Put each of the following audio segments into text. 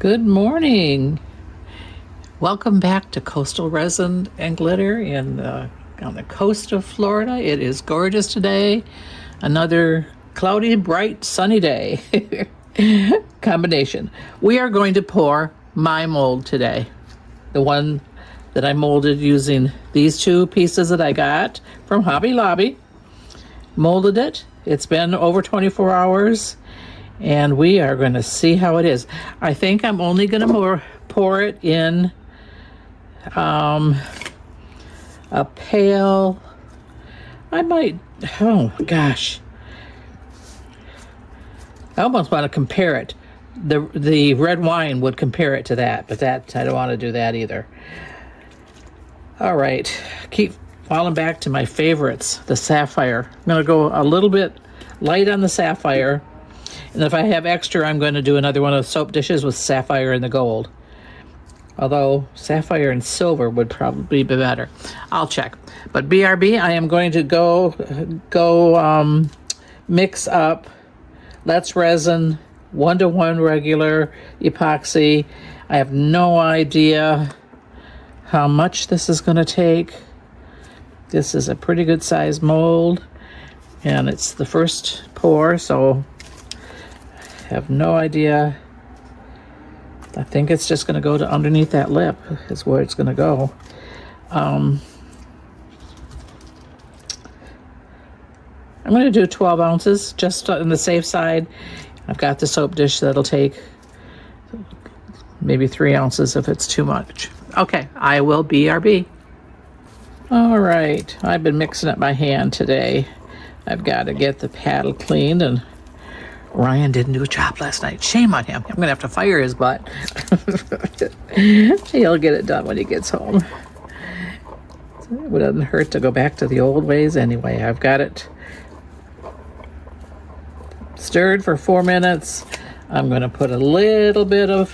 Good morning. Welcome back to Coastal Resin and Glitter on the coast of Florida. It is gorgeous today. Another cloudy, bright, sunny day combination. We are going to pour my mold today. The one that I molded using these two pieces that I got from Hobby Lobby. Molded it. It's been over 24 hours. And we are going to see how it is. I think I'm only going to pour it in a pail. Oh gosh. I almost want to compare it. The red wine would compare it to that, but I don't want to do that either. All right, keep falling back to my favorites, the sapphire. I'm going to go a little bit light on the sapphire. And if I have extra, I'm going to do another one of the soap dishes with sapphire and the gold. Although sapphire and silver would probably be better. I'll check. But BRB, I am going to go mix up Let's Resin 1-to-1 regular epoxy. I have no idea how much this is going to take. This is a pretty good size mold. And it's the first pour, so have no idea. I think it's just going to go to underneath that lip is where it's going to go. I'm going to do 12 ounces just on the safe side. I've got the soap dish that'll take maybe 3 ounces if it's too much. Okay, I will BRB. All right, I've been mixing up my hand today. I've got to get the paddle cleaned, and Ryan didn't do a job last night. Shame on him. I'm going to have to fire his butt. He'll get it done when he gets home. It wouldn't hurt to go back to the old ways anyway. I've got it stirred for 4 minutes. I'm going to put a little bit of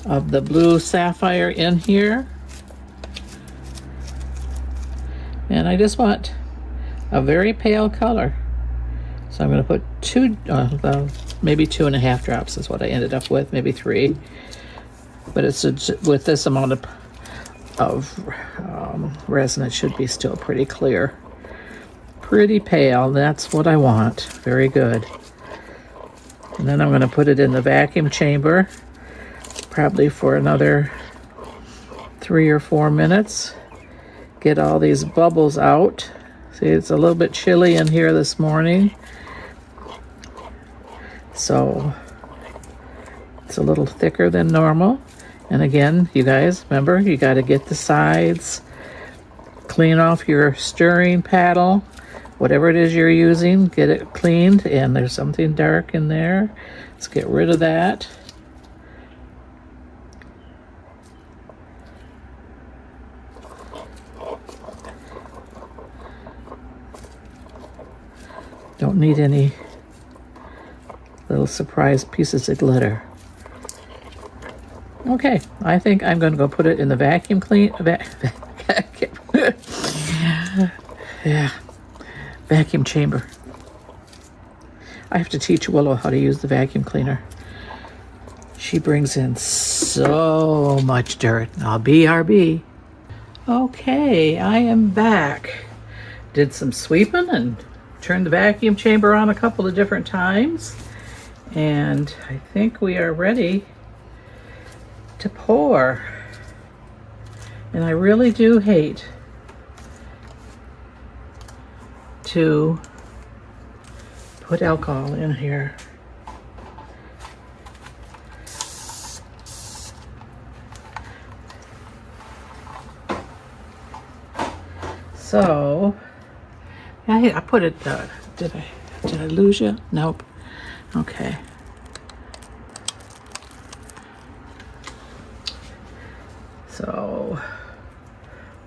the blue sapphire in here. And I just want a very pale color. So I'm going to put maybe 2.5 drops is what I ended up with, maybe 3. But it's with this amount of resin, it should be still pretty clear. Pretty pale, that's what I want. Very good. And then I'm going to put it in the vacuum chamber, probably for another 3 or 4 minutes. Get all these bubbles out. See, it's a little bit chilly in here this morning. So it's a little thicker than normal. And again, you guys, remember, you got to get the sides, clean off your stirring paddle, whatever it is you're using, get it cleaned. And there's something dark in there. Let's get rid of that. Don't need any little surprise pieces of glitter. Okay, I think I'm going to go put it in the vacuum vacuum chamber. I have to teach Willow how to use the vacuum cleaner. She brings in so much dirt. I'll BRB. Okay, I am back. Did some sweeping and turned the vacuum chamber on a couple of different times. And I think we are ready to pour. And I really do hate to put alcohol in here. So I put it, did I lose you? Nope. Okay. So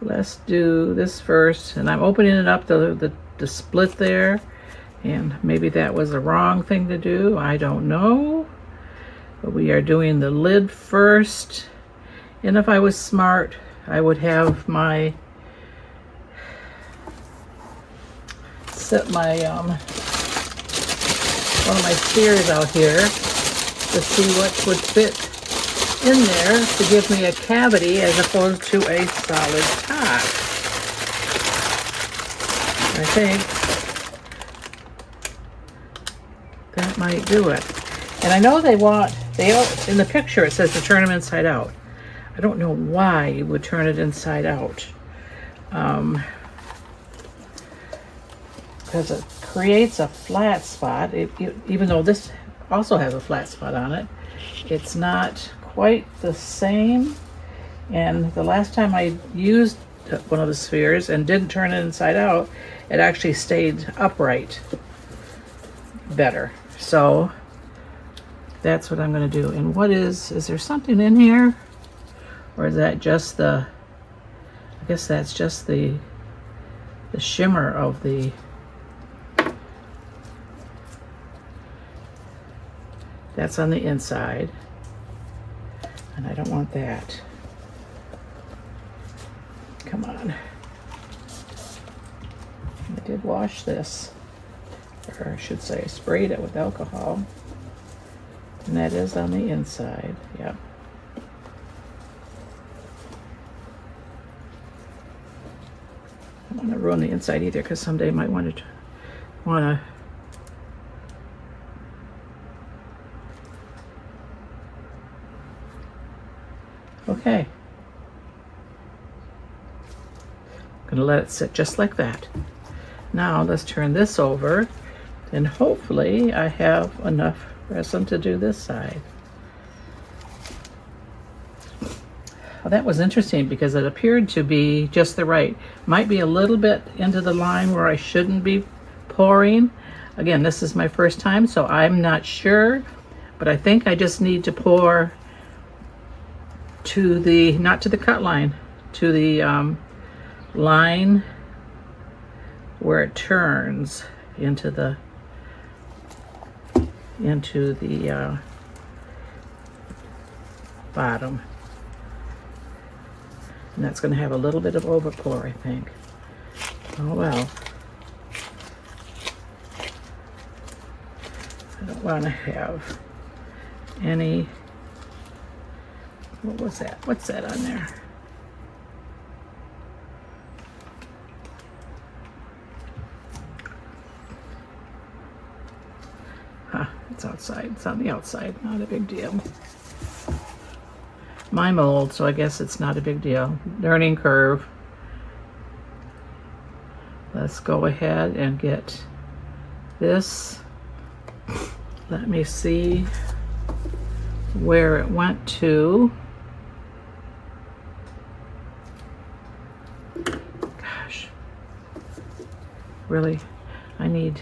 let's do this first. And I'm opening it up, the split there. And maybe that was the wrong thing to do. I don't know. But we are doing the lid first. And if I was smart, I would have my set my one of my spheres out here to see what would fit in there to give me a cavity as opposed to a solid top. I think that might do it. And I know in the picture it says to turn them inside out. I don't know why you would turn it inside out. Because it creates a flat spot. Even though this also has a flat spot on it, it's not quite the same. And the last time I used one of the spheres and didn't turn it inside out, it actually stayed upright better. So that's what I'm going to do. And is there something in here? Or is that just I guess that's just the shimmer of the, that's on the inside. And I don't want that. Come on. I did wash this, or I should say sprayed it with alcohol. And that is on the inside, yep. I don't want to ruin the inside either, because someday I might want to okay. I'm going to let it sit just like that. Now let's turn this over, and hopefully I have enough resin to do this side. Well, that was interesting because it appeared to be just the right. Might be a little bit into the line where I shouldn't be pouring. Again, this is my first time, so I'm not sure, but I think I just need to pour to the, not to the cut line, to the line where it turns into the bottom. And that's going to have a little bit of overpour, I think. Oh well. I don't want to have any, what was that? What's that on there? Huh, it's outside. It's on the outside. Not a big deal. My mold, so I guess it's not a big deal. Learning curve. Let's go ahead and get this. Let me see where it went to. Gosh, really, I need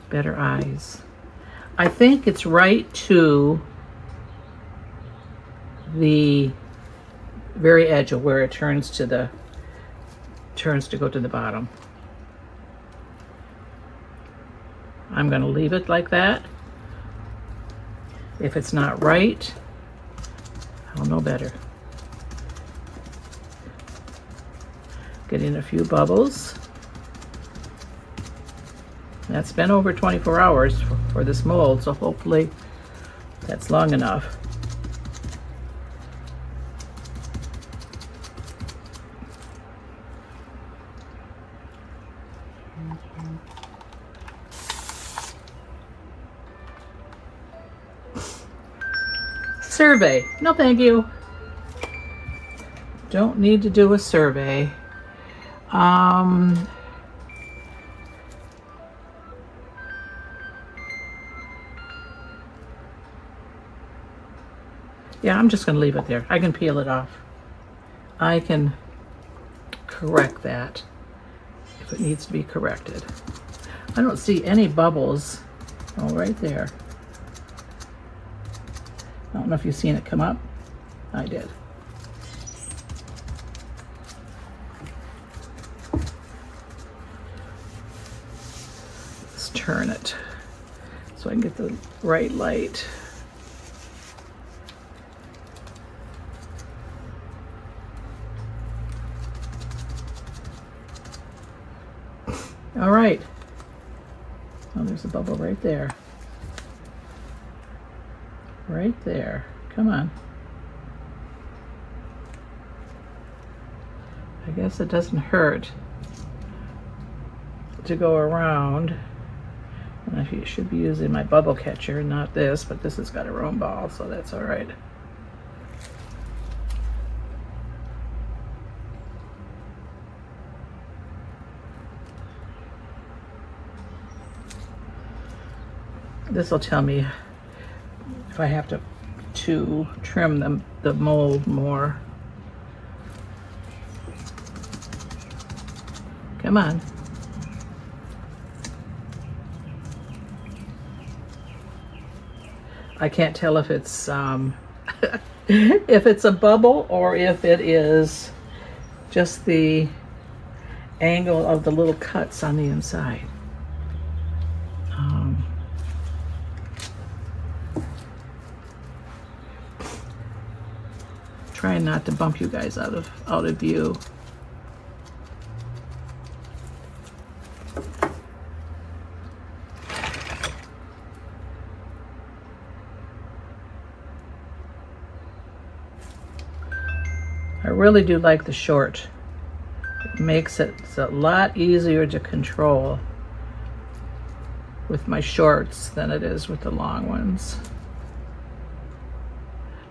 better eyes. I think it's right to the very edge of where it turns to go to the bottom. I'm going to leave it like that. If it's not right, I'll know better. Getting a few bubbles. That's been over 24 hours for this mold, so hopefully that's long enough. Survey. No, thank you. Don't need to do a survey. Yeah, I'm just going to leave it there. I can peel it off. I can correct that if it needs to be corrected. I don't see any bubbles. Oh, right there. I don't know if you've seen it come up. I did. Let's turn it so I can get the right light. All right. Oh, there's a bubble right there. right there. Come on. I guess it doesn't hurt to go around. And I should be using my bubble catcher, not this, but this has got a round ball, so that's all right. This will tell me if I have to trim the mold more. Come on. I can't tell if it's if it's a bubble or if it is just the angle of the little cuts on the inside. Trying not to bump you guys out of view. I really do like the short. It makes it a lot easier to control with my shorts than it is with the long ones.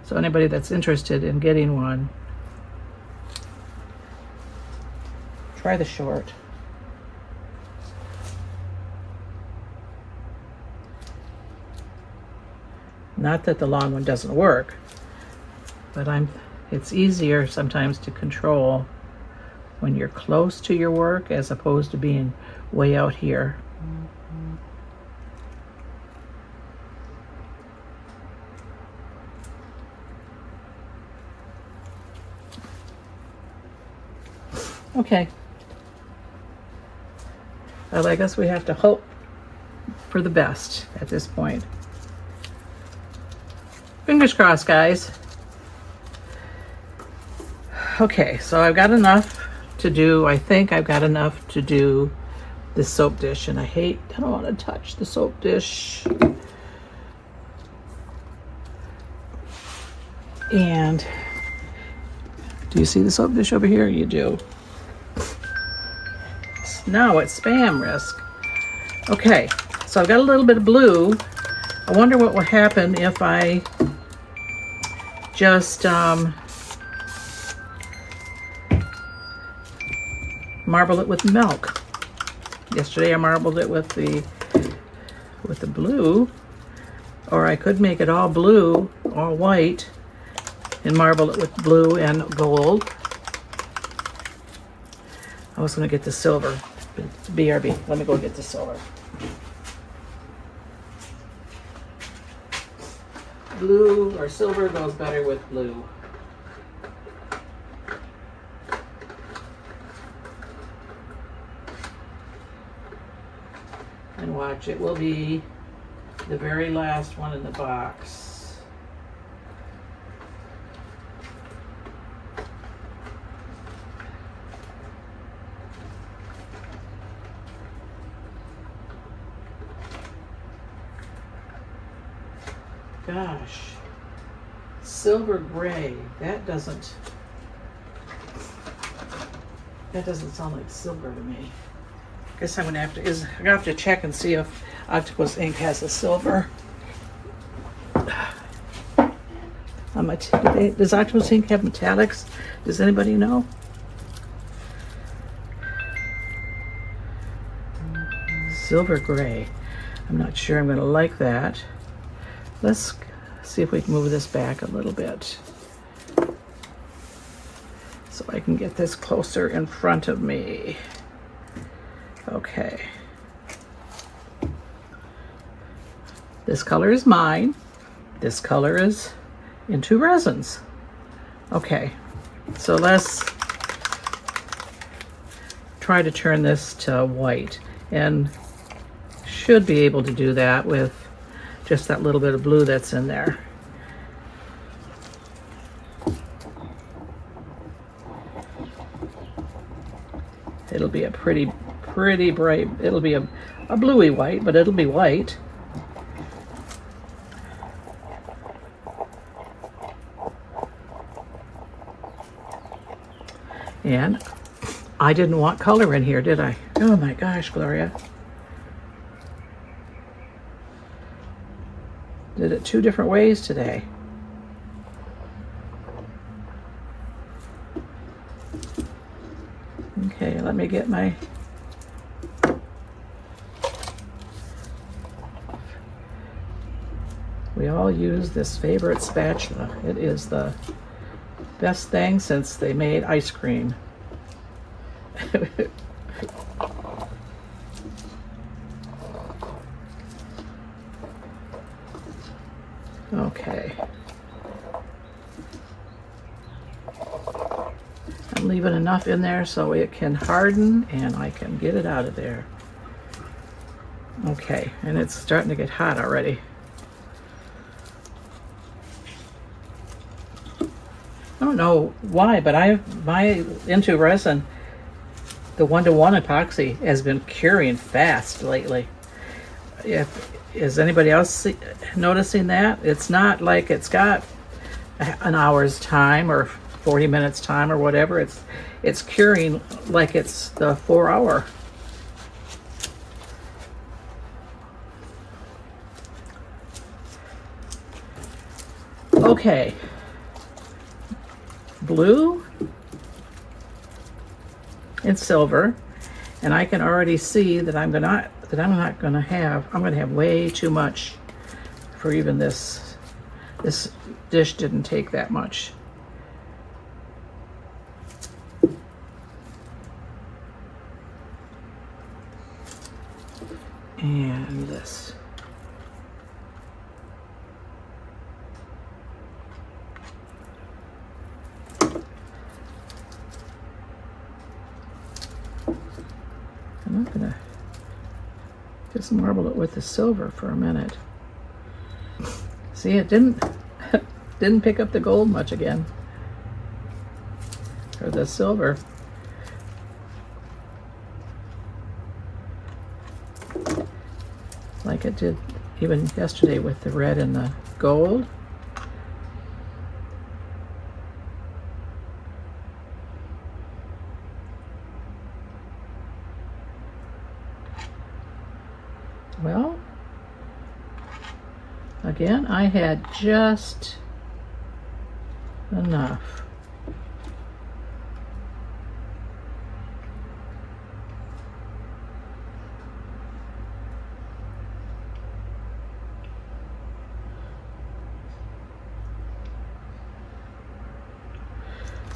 So anybody that's interested in getting one, try the short. Not that the long one doesn't work, but it's easier sometimes to control when you're close to your work as opposed to being way out here. Okay. Well, I guess we have to hope for the best at this point. Fingers crossed, guys. Okay, so I've got enough to do, I think I've got enough to do this soap dish, and I don't want to touch the soap dish. And do you see the soap dish over here? You do. Now it's spam risk. Okay, so I've got a little bit of blue. I wonder what will happen if I just marble it with milk. Yesterday I marbled it with the blue, or I could make it all blue or white and marble it with blue and gold. I was going to get the silver. BRB. Let me go get the silver. Blue or silver goes better with blue. And watch, it will be the very last one in the box. Gosh, silver gray, that doesn't sound like silver to me. Guess I'm gonna have to check and see if Octopus ink has a silver. Does Octopus ink have metallics? Does anybody know? Silver gray. I'm not sure I'm gonna like that. Let's see if we can move this back a little bit so I can get this closer in front of me. Okay. This color is mine. This color is into resins. Okay, so let's try to turn this to white, and should be able to do that with just that little bit of blue that's in there. It'll be a pretty bright, it'll be a bluey white, but it'll be white. And I didn't want color in here, did I? Oh my gosh, Gloria. Did it 2 different ways today. Okay, let me get my... We all use this favorite spatula. It is the best thing since they made ice cream. Okay. I'm leaving enough in there so it can harden and I can get it out of there. Okay, and it's starting to get hot already. I don't know why, but my Into resin, the 1-to-1 epoxy has been curing fast lately. Is anybody else noticing that? It's not like it's got an hour's time or 40 minutes time or whatever. It's curing like it's the 4-hour. Okay. Blue and silver, and I can already see that I'm gonna have way too much for even this. This dish didn't take that much. And this. I'm not gonna just marble it with the silver for a minute. See, it didn't pick up the gold much again, or the silver. Like it did even yesterday with the red and the gold. Well, again, I had just enough.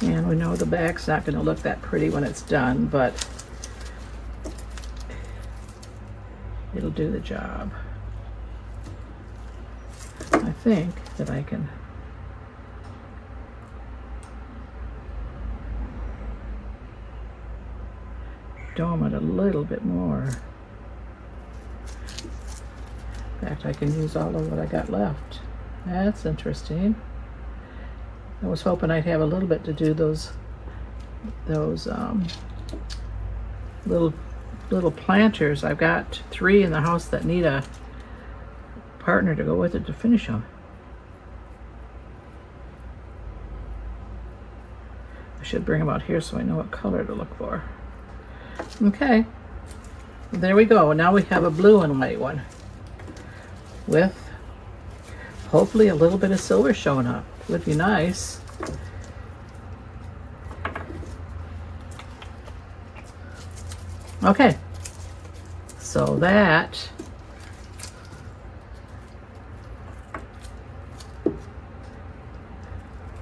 And we know the back's not going to look that pretty when it's done, but it'll do the job. I think that I can dome it a little bit more. In fact, I can use all of what I got left. That's interesting. I was hoping I'd have a little bit to do those little planters. I've got 3 in the house that need a partner to go with it to finish them. I should bring them out here so I know what color to look for. Okay, there we go. Now we have a blue and white one with hopefully a little bit of silver showing up. Would be nice. Okay, so that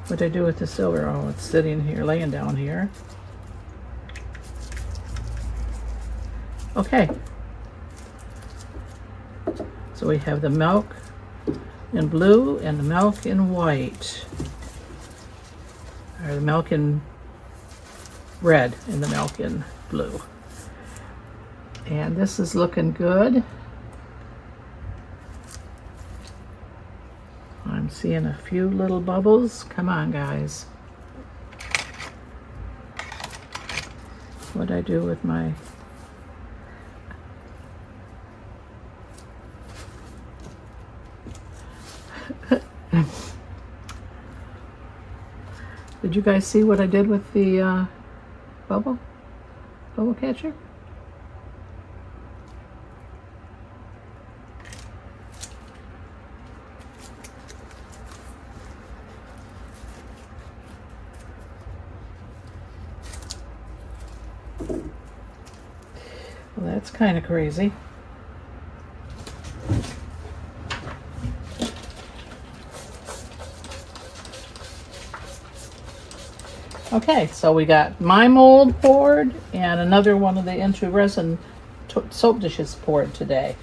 what did I do with the silver? Oh, it's sitting here, laying down here. Okay, so we have the milk in blue and the milk in white, or the milk in red and the milk in blue. And this is looking good. I'm seeing a few little bubbles. Come on, guys. What'd I do with my... Did you guys see what I did with the bubble catcher. Well, that's kind of crazy. Okay, so we got my mold poured and another one of the Into Resin soap dishes poured today.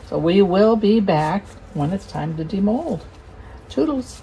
So we will be back when it's time to demold. Toodles.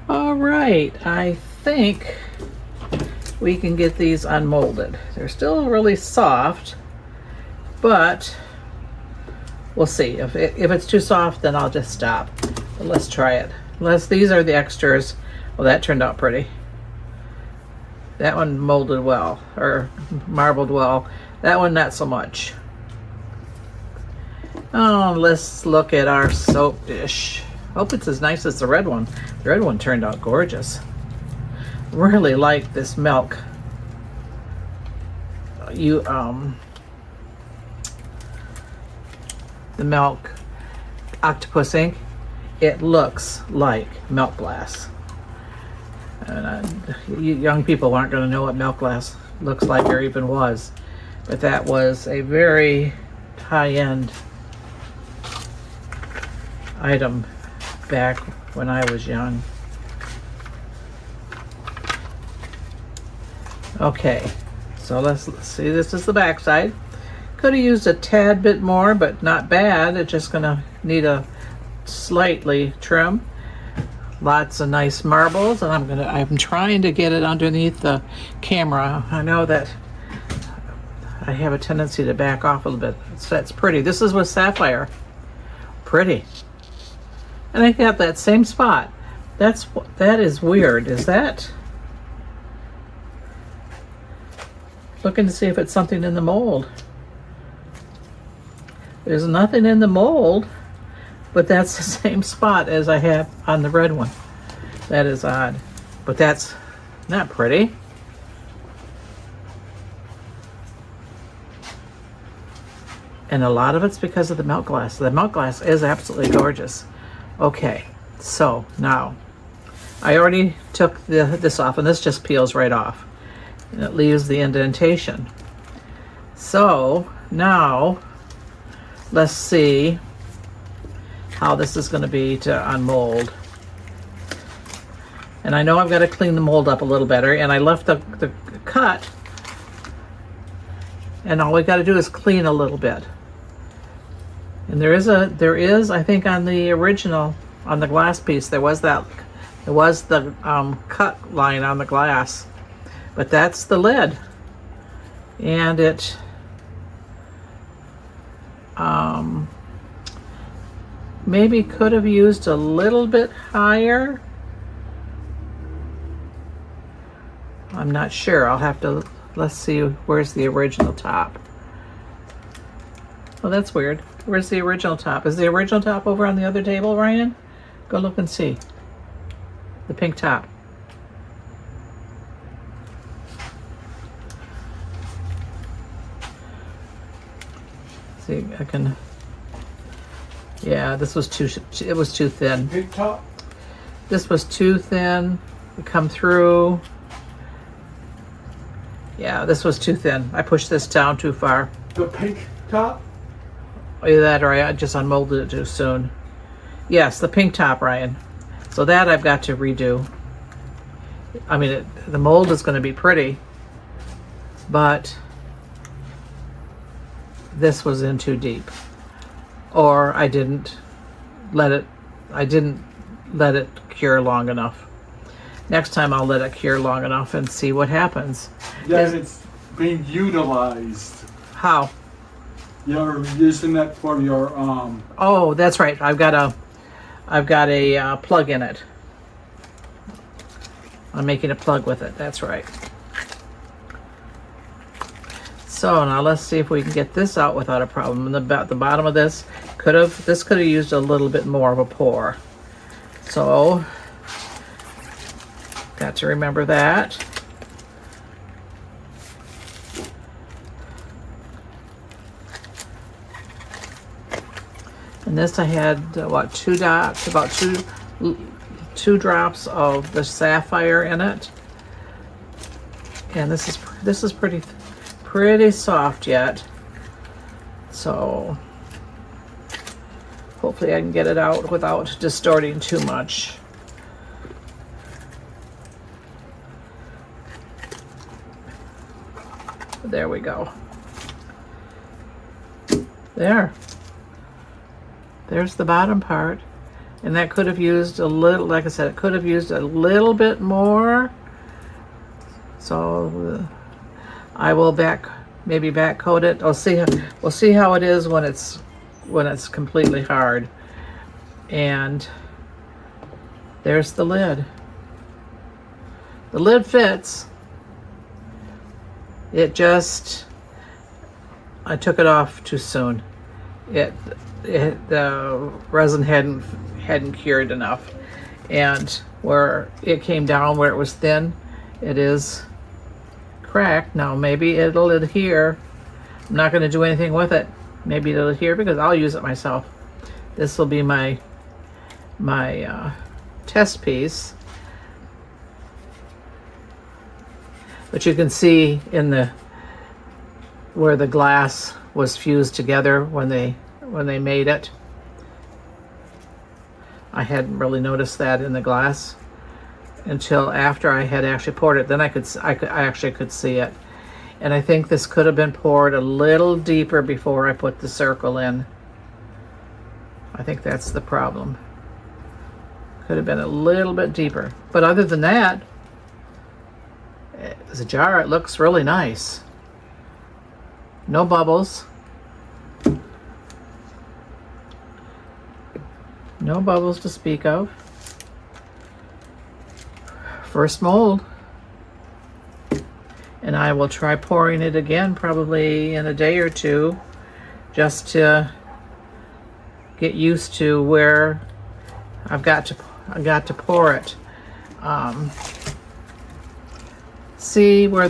All right, I think we can get these unmolded. They're still really soft, but we'll see. If it's too soft, then I'll just stop. But let's try it. These are the extras. Well, that turned out pretty. That one molded well, or marbled well. That one, not so much. Oh, let's look at our soap dish. Hope it's as nice as the red one. The red one turned out gorgeous. Really like this milk. The milk octopus ink. It looks like milk glass. And you young people aren't going to know what milk glass looks like or even was, but that was a very high-end item back when I was young. Okay, so let's see. This is the back side. Could have used a tad bit more, but not bad. It's just gonna need a slightly trim. Lots of nice marbles, and I'm trying to get it underneath the camera. I know that I have a tendency to back off a little bit. That's pretty. This is with sapphire. Pretty. And I got that same spot. That is weird. Is that? Looking to see if it's something in the mold. There's nothing in the mold, but that's the same spot as I have on the red one. That is odd, but that's not pretty. And a lot of it's because of the milk glass. The milk glass is absolutely gorgeous. Okay, so now I already took this off, and this just peels right off, and it leaves the indentation. So now let's see how this is going to be to unmold. And I know I've got to clean the mold up a little better, and I left the cut, and all we got to do is clean a little bit. And there is I think on the original, on the glass piece, there was the cut line on the glass, but that's the lid, and it maybe could have used a little bit higher. I'm not sure. I'll have to, let's see, where's the original top? Oh, that's weird. Where's the original top? Is the original top over on the other table, Ryan? Go look and see. The pink top. See, I can, yeah, this was it was too thin. Pink top? This was too thin to come through. Yeah, this was too thin. I pushed this down too far. The pink top? Either that or I just unmolded it too soon. Yes, the pink top, Ryan. So that I've got to redo. I mean, the mold is going to be pretty, but this was in too deep. Or I didn't let it cure long enough. Next time I'll let it cure long enough and see what happens. Yes, it's being utilized. How? You're using that for your Oh, that's right. I've got a plug in it. I'm making a plug with it. That's right. So now let's see if we can get this out without a problem. And the bottom of this could have used a little bit more of a pour. So got to remember that. And this I had what, about two drops of the sapphire in it. And this is pretty soft yet. So hopefully I can get it out without distorting too much. There we go. There's the bottom part. And that could have used a little, like I said, it could have used a little bit more. So I will maybe back coat it. We'll see how it is when it's completely hard. And there's the lid. The lid fits. It just, I took it off too soon. The resin hadn't cured enough, and where it came down, where it was thin, it is cracked. Now maybe it'll adhere. I'm not going to do anything with it. Maybe it'll adhere because I'll use it myself. This will be my test piece. But you can see in where the glass was fused together when they made it. I hadn't really noticed that in the glass until after I had actually poured it. Then I actually could see it. And I think this could have been poured a little deeper before I put the circle in. I think that's the problem. Could have been a little bit deeper. But other than that, as a jar, it looks really nice. No bubbles. No bubbles to speak of. First mold. And I will try pouring it again probably in a day or two, just to get used to where I got to pour it. See where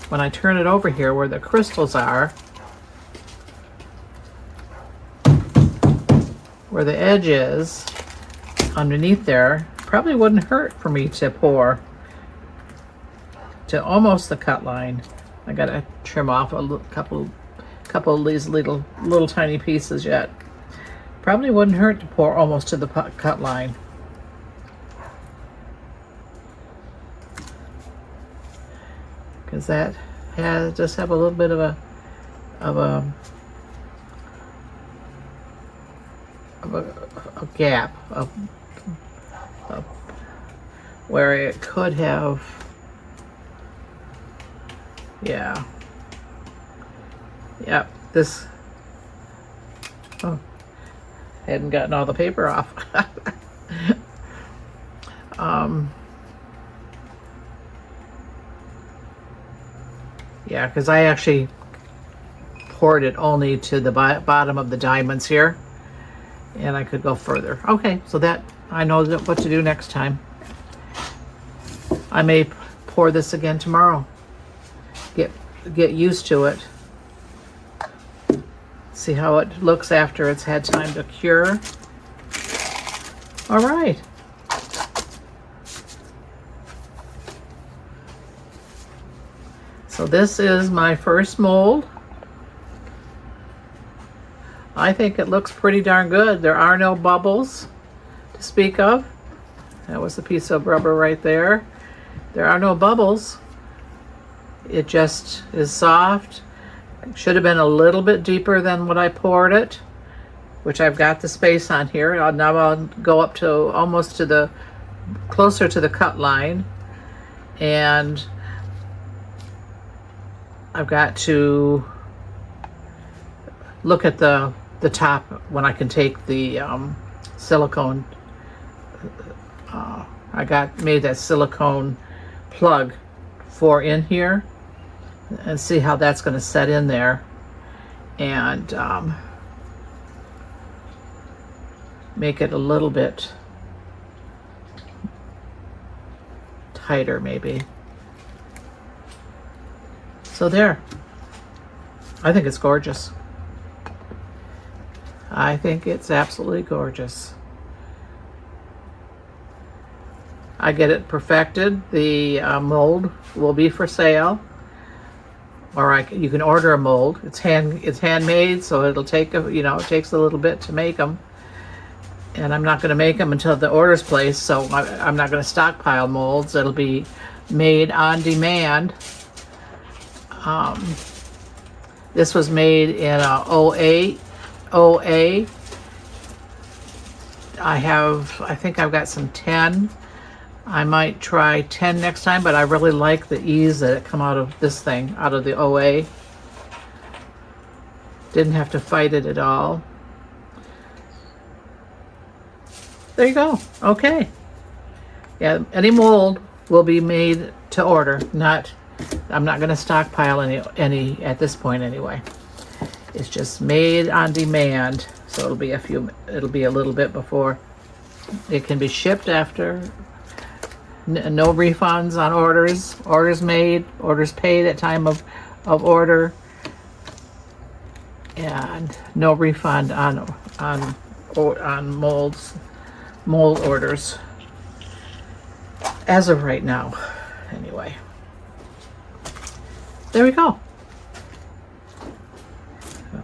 when I turn it over here, where the crystals are, where the edge is underneath there. Probably wouldn't hurt for me to pour to almost the cut line. I gotta trim off a couple of these little tiny pieces yet. Probably wouldn't hurt to pour almost to the cut line. Because that just have a little bit of a gap of where it could have, yeah. Yep, this, oh, hadn't gotten all the paper off. Yeah, because I actually poured it only to the bottom of the diamonds here, and I could go further. Okay, so that I know what to do next time. I may pour this again tomorrow. Get used to it. See how it looks after it's had time to cure. All right. So this is my first mold. I think it looks pretty darn good. There are no bubbles to speak of. That was a piece of rubber right there. There are no bubbles. It just is soft. It should have been a little bit deeper than what I poured it, which I've got the space on here. Now I'll go up to almost to closer to the cut line, and I've got to look at the top when I can take the silicone. I made that silicone plug for in here, and see how that's going to set in there, and make it a little bit tighter maybe. So there. I think it's gorgeous. I think it's absolutely gorgeous. I get it perfected. The mold will be for sale, or you can order a mold. It's handmade, so it'll take it takes a little bit to make them. And I'm not going to make them until the order's placed, so I'm not going to stockpile molds. It'll be made on demand. This was made in a OA I think I've got some 10. I might try 10 next time, but I really like the ease that it come out of this thing, out of the OA. Didn't have to fight it at all. There you go. Okay. Yeah, any mold will be made to order. I'm not going to stockpile any at this point anyway. It's just made on demand, so it'll be a little bit before it can be shipped after. No refunds on orders. Orders made, orders paid at time of order, and no refund on mold orders as of right now. Anyway, there we go.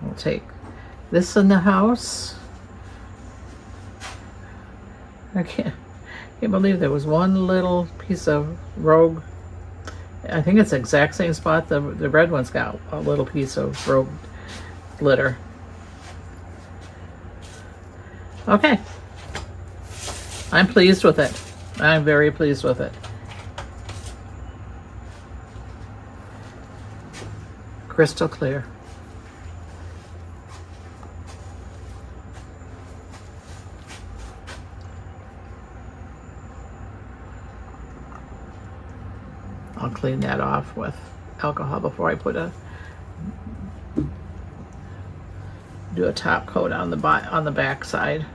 We'll take this in the house. I can't believe there was one little piece of rogue. I think it's the exact same spot the red one's got a little piece of rogue glitter. Okay. I'm pleased with it. I'm very pleased with it. Crystal clear. I'll clean that off with alcohol before I do a top coat on the back side.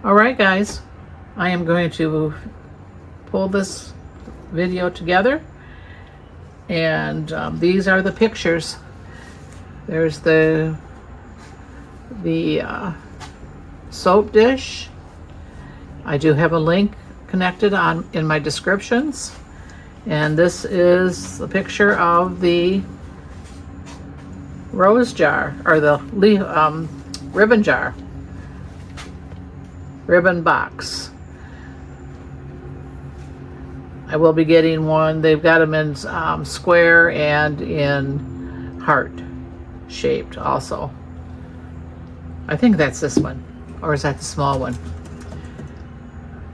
All right, guys, I am going to pull this video together, and these are the pictures. There's the soap dish. I do have a link connected in my descriptions, and this is the picture of the rose jar, or the ribbon jar, ribbon box. I will be getting one. They've got them in square and in heart shaped also. I think that's this one, or is that the small one?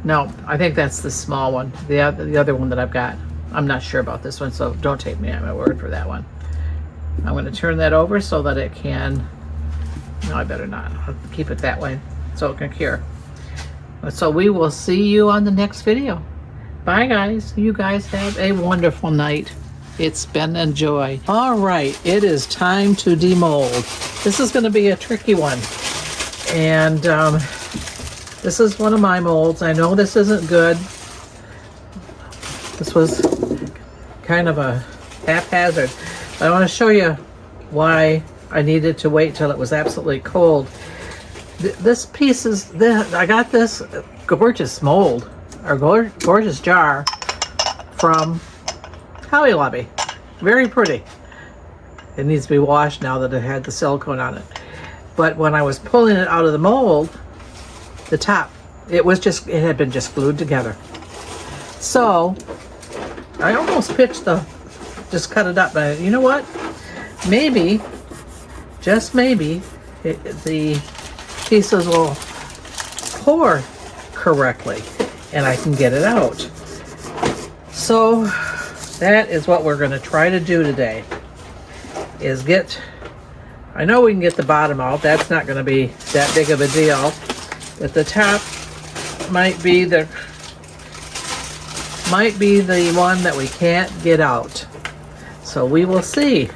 No, I think that's the small one. The other one that I've got. I'm not sure about this one, so don't take me at my word for that one. I'm going to turn that over so that it can, no, I better not. I'll keep it that way so it can cure. So we will see you on the next video. Bye, guys. You guys have a wonderful night. It's been a joy. All right, it is time to demold. This is going to be a tricky one. And this is one of my molds. I know this isn't good. This was kind of a haphazard. I want to show you why I needed to wait till it was absolutely cold. This piece is, I got this gorgeous mold, or gorgeous jar from Hobby Lobby. Very pretty. It needs to be washed now that it had the silicone on it. But when I was pulling it out of the mold, the top, it had been just glued together. So I almost just cut it up, but you know what? Maybe, just maybe, the pieces will pour correctly and I can get it out. So that is what we're going to try to do today, is I know we can get the bottom out. That's not going to be that big of a deal, but the top might be the one that we can't get out. So we will see.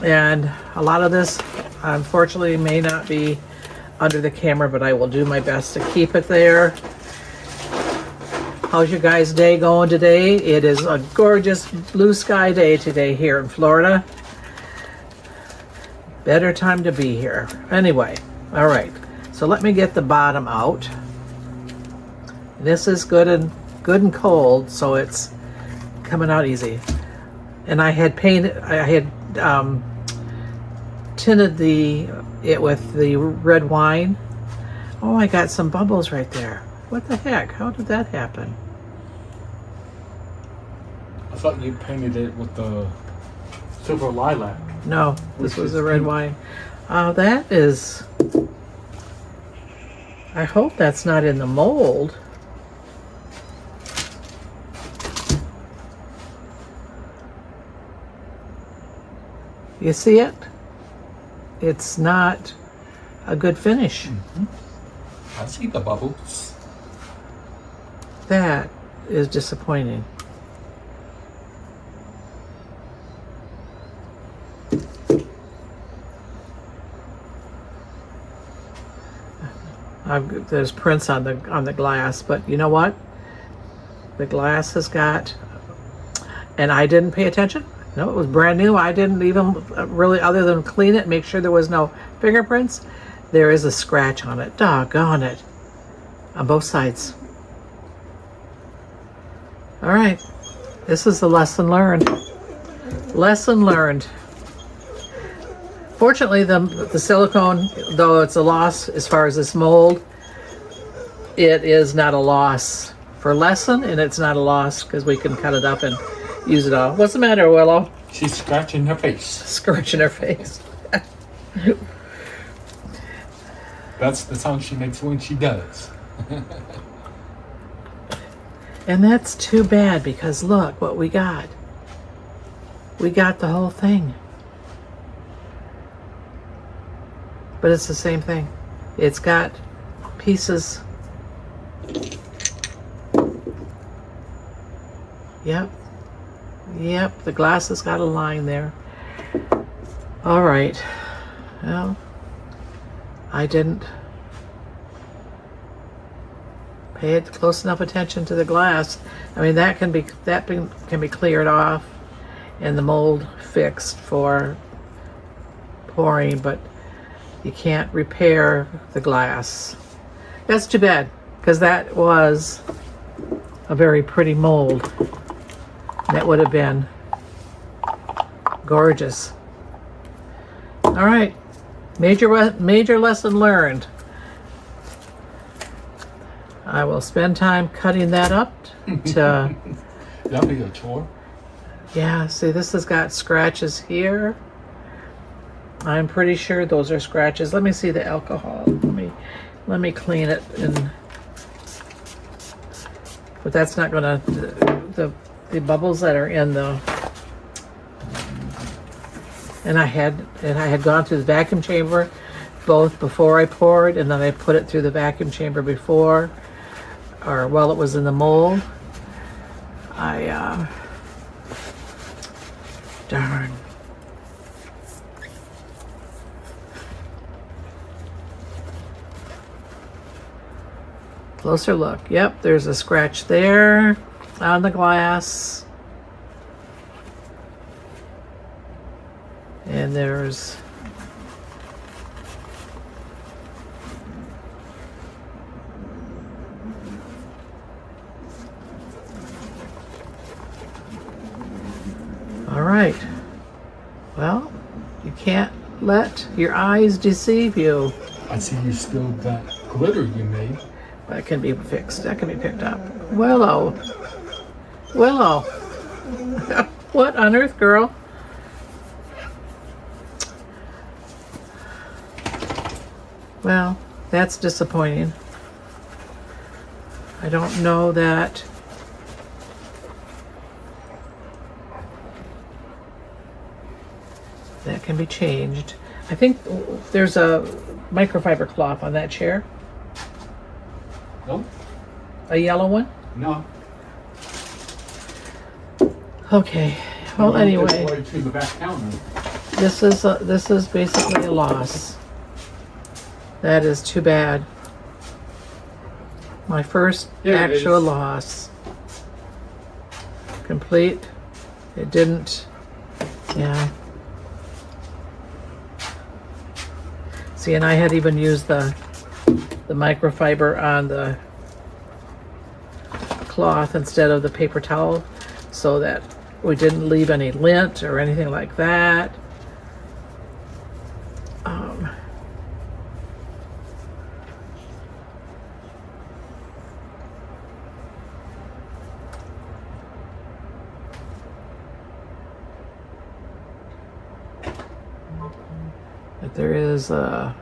And a lot of this unfortunately may not be under the camera, but I will do my best to keep it there. How's your guys' day going today? It is a gorgeous blue sky day today here in Florida. Better time to be here. Anyway, all right. So let me get the bottom out. This is good and cold, so it's coming out easy. And I had tinted it with the red wine. Oh, I got some bubbles right there. What the heck? How did that happen? I thought you painted it with the silver lilac. No, this was the red wine. That is I hope that's not in the mold. You see it? It's not a good finish. I see the bubbles. That is disappointing. There's prints on the glass, but you know what? The glass has got, and I didn't pay attention. No, it was brand new. I didn't even really, other than clean it, make sure there was no fingerprints. There is a scratch on it. Doggone it. On both sides. All right. This is the lesson learned. Lesson learned. Fortunately, the silicone, though it's a loss as far as this mold, it is not a loss for lesson, and it's not a loss because we can cut it up and use it all. What's the matter, Willow? She's scratching her face. Scratching her face. That's the sound she makes when she does. And that's too bad because look what we got. We got the whole thing. But it's the same thing. It's got pieces. Yep. Yep, the glass has got a line there. All right. Well, I didn't pay close enough attention to the glass. I mean, that can be cleared off and the mold fixed for pouring, but you can't repair the glass. That's too bad, because that was a very pretty mold. That would have been gorgeous. All right, major lesson learned. I will spend time cutting that up to. That'll be a chore. Yeah, see, this has got scratches here. I'm pretty sure those are scratches. Let me see the alcohol. Let me clean it, but that's not gonna, the bubbles that are in the, and I had gone through the vacuum chamber both before I poured, and then I put it through the vacuum chamber before, or while it was in the mold. Darn. Closer look. Yep, there's a scratch there on the glass. And there's all right. Well, you can't let your eyes deceive you. I see you spilled that glitter you made. That can be fixed. That can be picked up. Willow. Willow. What on earth, girl? Well, that's disappointing. I don't know that. That can be changed. I think there's a microfiber cloth on that chair. No? A yellow one? No. Okay. Well, anyway, To the back counter. this is basically a loss. That is too bad. My first actual loss. Complete. It didn't. Yeah. See, and I had even used the microfiber on the cloth instead of the paper towel, so that we didn't leave any lint or anything like that. But there is a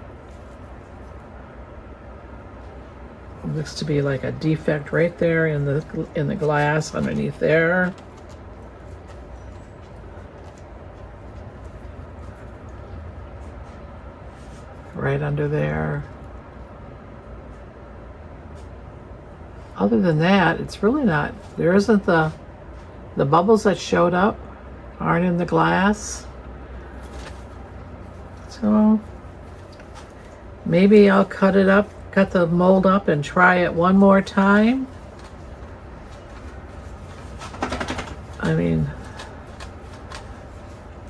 Looks to be like a defect right there in the glass underneath there. Right under there. Other than that, it's really not. There isn't the bubbles that showed up aren't in the glass. So maybe I'll cut it up, cut the mold up and try it one more time. I mean,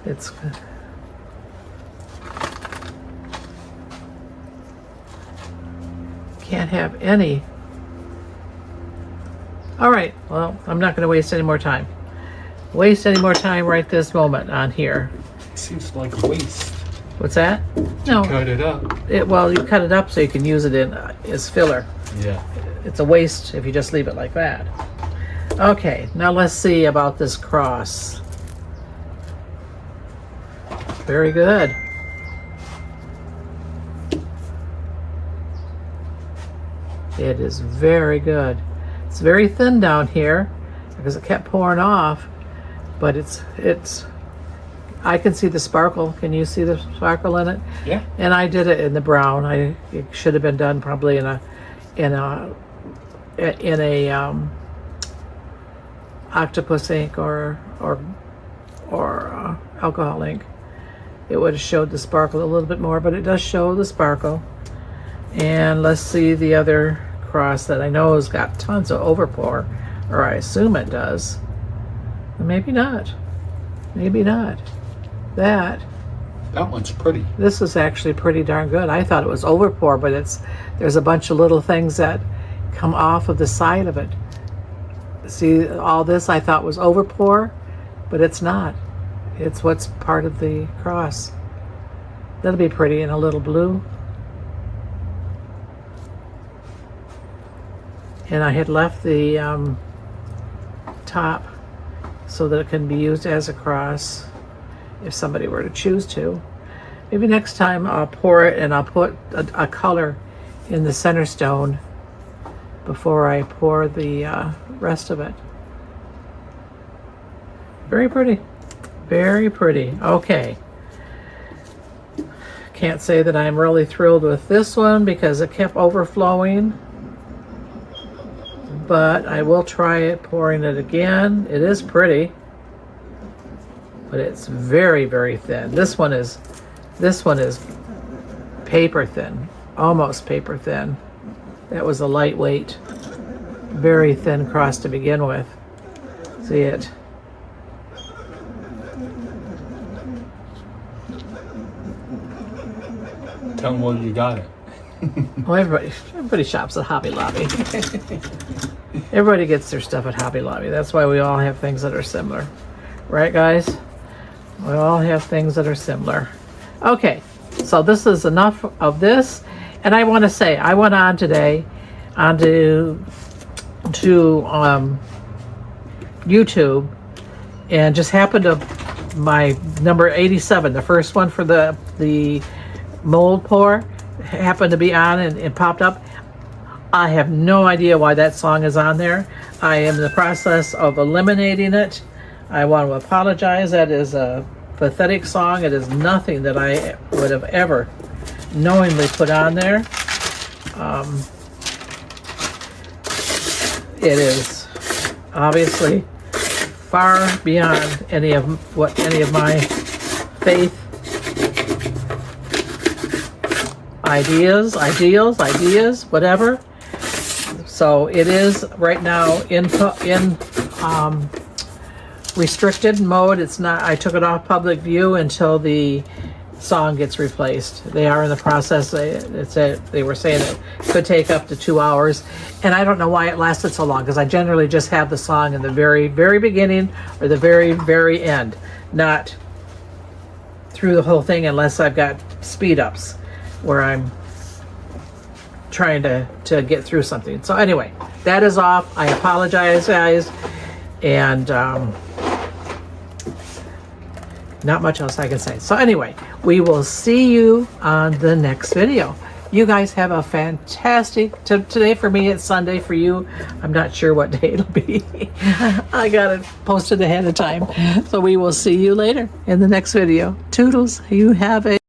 it's can't have any. All right, well, I'm not going to waste any more time. Right this moment on here. Seems like waste. What's that? No. Cut it up. Well, you cut it up so you can use it in as filler. Yeah. It's a waste if you just leave it like that. Okay, now let's see about this cross. Very good. It is very good. It's very thin down here because it kept pouring off, but it's I can see the sparkle. Can you see the sparkle in it? Yeah. And I did it in the brown. It should have been done probably in a octopus ink or alcohol ink. It would have showed the sparkle a little bit more, but it does show the sparkle. And let's see the other cross that I know has got tons of overpour, or I assume it does. Maybe not. Maybe not. That one's pretty. This is actually pretty darn good. I thought it was overpour, but there's a bunch of little things that come off of the side of it. See, all this I thought was overpour, but it's not. It's what's part of the cross. That'll be pretty in a little blue. And I had left the top so that it can be used as a cross if somebody were to choose to. Maybe next time I'll pour it and I'll put a color in the center stone before I pour the rest of it. Very pretty. Very pretty. Okay. Can't say that I'm really thrilled with this one because it kept overflowing. But I will try it, pouring it again. It is pretty, but it's very, very thin. This one is paper thin, almost paper thin. That was a lightweight, very thin cross to begin with. See it? Tell them where you got it. Well, everybody shops at Hobby Lobby. Everybody gets their stuff at Hobby Lobby. That's why we all have things that are similar. Right, guys? We all have things that are similar. Okay, so this is enough of this. And I want to say, I went on today onto YouTube and just happened to my number 87, the first one for the mold pour, happened to be on and it popped up. I have no idea why that song is on there. I am in the process of eliminating it. I want to apologize. That is a pathetic song. It is nothing that I would have ever knowingly put on there. It is obviously far beyond any of my faith ideas, whatever. So it is right now in restricted mode. It's not. I took it off public view until the song gets replaced. They are in the process. They were saying it could take up to 2 hours, and I don't know why it lasted so long, because I generally just have the song in the very, very beginning or the very, very end, not through the whole thing unless I've got speed ups where I'm trying to get through something. So anyway, that is off. I apologize, guys, and not much else I can say. So anyway, we will see you on the next video. You guys have a fantastic, today for me it's Sunday, for you I'm not sure what day it'll be. I got it posted ahead of time. So we will see you later in the next video. Toodles, you have a